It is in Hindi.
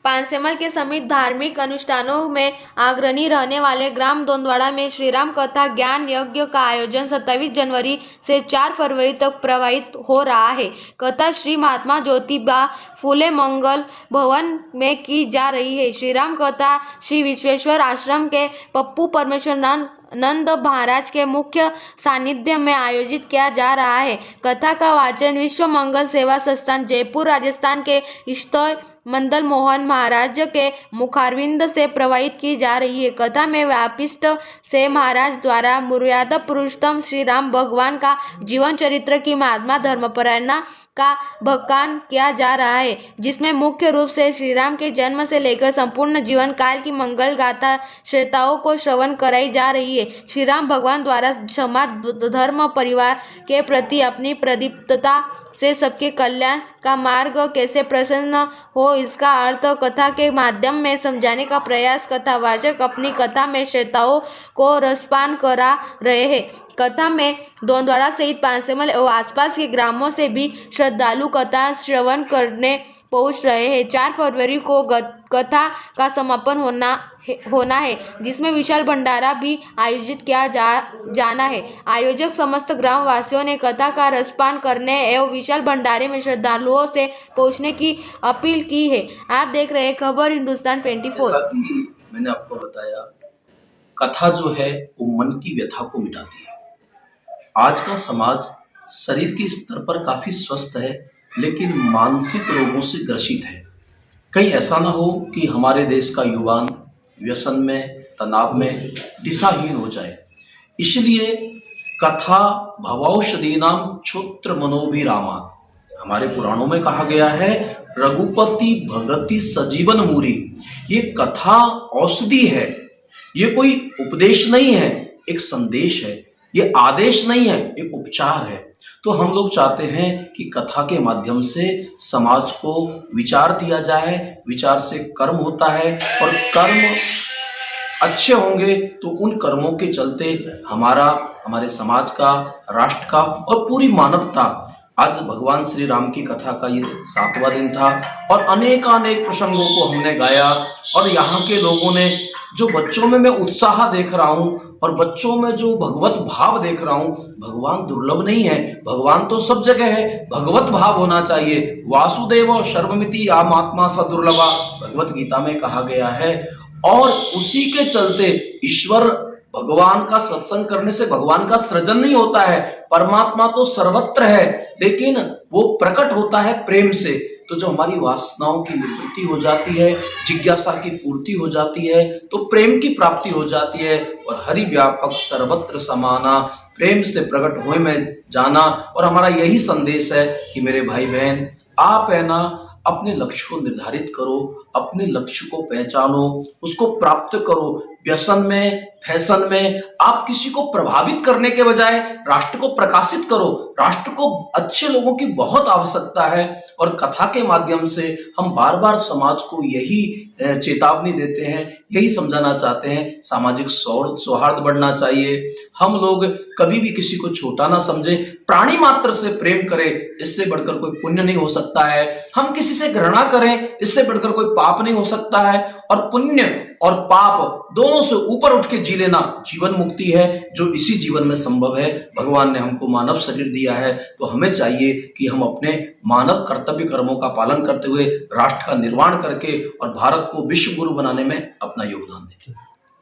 पानसेमल के समीप धार्मिक अनुष्ठानों में अग्रणी रहने वाले ग्राम दोंदवाड़ा में श्रीराम कथा ज्ञान यज्ञ का आयोजन 27 जनवरी से 4 फरवरी तक प्रवाहित हो रहा है। कथा श्री महात्मा ज्योतिबा फूले मंगल भवन में की जा रही है। श्रीराम कथा श्री विश्वेश्वर आश्रम के पप्पू परमेश्वर नंद महाराज के मुख्य सानिध्य में आयोजित किया जा रहा है। कथा का वाचन विश्व मंगल सेवा संस्थान जयपुर राजस्थान के इष्ट मंडल मोहन महाराज के मुखारविंद से प्रवाहित की जा रही है। कथा में व्यापिष्ट से महाराज द्वारा मर्यादा पुरुषोत्तम श्री राम भगवान का जीवन चरित्र की महात्मा धर्मपरायणता का बखान किया जा रहा है, जिसमें मुख्य रूप से श्री राम के जन्म से लेकर संपूर्ण जीवन काल की मंगल गाथा श्रोताओं को श्रवण कराई जा रही है। श्री राम भगवान द्वारा समाज धर्म परिवार के प्रति अपनी प्रदीप्तता से सबके कल्याण का मार्ग कैसे प्रसन्न हो, इसका अर्थ कथा के माध्यम में समझाने का प्रयास कथावाचक अपनी कथा में श्रोताओं को रसपान करा रहे हैं। कथा में दोंदवाड़ा सहित पानसेमल एवं आसपास के ग्रामों से भी श्रद्धालु कथा श्रवण करने पहुंच रहे हैं। 4 फरवरी को कथा का समापन होना है, जिसमें विशाल भंडारा भी आयोजित किया जाना है। आयोजक समस्त ग्राम वासियों ने कथा का रसपान करने एवं विशाल भंडारे में श्रद्धालुओं से पहुंचने की अपील की है। आप देख रहे हैं खबर हिंदुस्तान 24। जैसा कि मैंने आपको बताया, कथा जो है वो मन की व्यथा को मिटाती है। आज का समाज शरीर के स्तर पर काफी स्वस्थ है, लेकिन मानसिक रोगों से ग्रसित है। कहीं ऐसा ना हो कि हमारे देश का युवान व्यसन में, तनाव में दिशाहीन हो जाए। इसलिए कथा भवौषधीनाम क्षोत्र मनोभिरामा, हमारे पुराणों में कहा गया है, रघुपति भगति सजीवन मूरी। ये कथा औषधि है, ये कोई उपदेश नहीं है, एक संदेश है। ये आदेश नहीं है, एक उपचार है। तो हम लोग चाहते हैं कि कथा के माध्यम से समाज को विचार दिया जाए। विचार से कर्म होता है, और कर्म अच्छे होंगे तो उन कर्मों के चलते हमारे समाज का, राष्ट्र का और पूरी मानवता। आज भगवान श्री राम की कथा का ये 7वां दिन था, और अनेक प्रसंगों को हमने गाया। और यहाँ के लोगों ने, जो बच्चों में मैं उत्साह देख रहा हूँ और बच्चों में जो भगवत भाव देख रहा हूँ, भगवान दुर्लभ नहीं है, भगवान तो सब जगह है। भगवत भाव होना चाहिए। वासुदेव सर्वमिति आत्मा स दुर्लभा, भगवत गीता में कहा गया है। और उसी के चलते ईश्वर भगवान का सत्संग करने से भगवान का सृजन नहीं होता है। परमात्मा तो सर्वत्र है, लेकिन वो प्रकट होता है प्रेम से। तो जब हमारी वासनाओं की निवृत्ति हो जाती है, जिज्ञासा की पूर्ति हो जाती है, तो प्रेम की प्राप्ति हो जाती है। और हरि व्यापक सर्वत्र समाना, प्रेम से प्रकट होए में जाना। और हमारा यही संदेश है कि मेरे भाई बहन, आप है ना, अपने लक्ष्य को निर्धारित करो, अपने लक्ष्य को पहचानो, उसको प्राप्त करो। व्यसन में, फैशन में आप किसी को प्रभावित करने के बजाय राष्ट्र को प्रकाशित करो। राष्ट्र को अच्छे लोगों की बहुत आवश्यकता है। और कथा के माध्यम से हम बार बार समाज को यही चेतावनी देते हैं, यही समझाना चाहते हैं, सामाजिक सौहार्द बढ़ना चाहिए। हम लोग कभी भी किसी को छोटा ना समझे, प्राणी मात्र से प्रेम करें, इससे बढ़कर कोई पुण्य नहीं हो सकता है। हम किसी से घृणा करें, इससे बढ़कर कोई पाप नहीं हो सकता है। और पुण्य और पाप दोनों से ऊपर उठ के जी लेना जीवन मुक्ति है, जो इसी जीवन में संभव है। भगवान ने हमको मानव शरीर दिया है, तो हमें चाहिए कि हम अपने मानव कर्तव्य कर्मों का पालन करते हुए राष्ट्र का निर्माण करके और भारत को विश्व गुरु बनाने में अपना योगदान दें।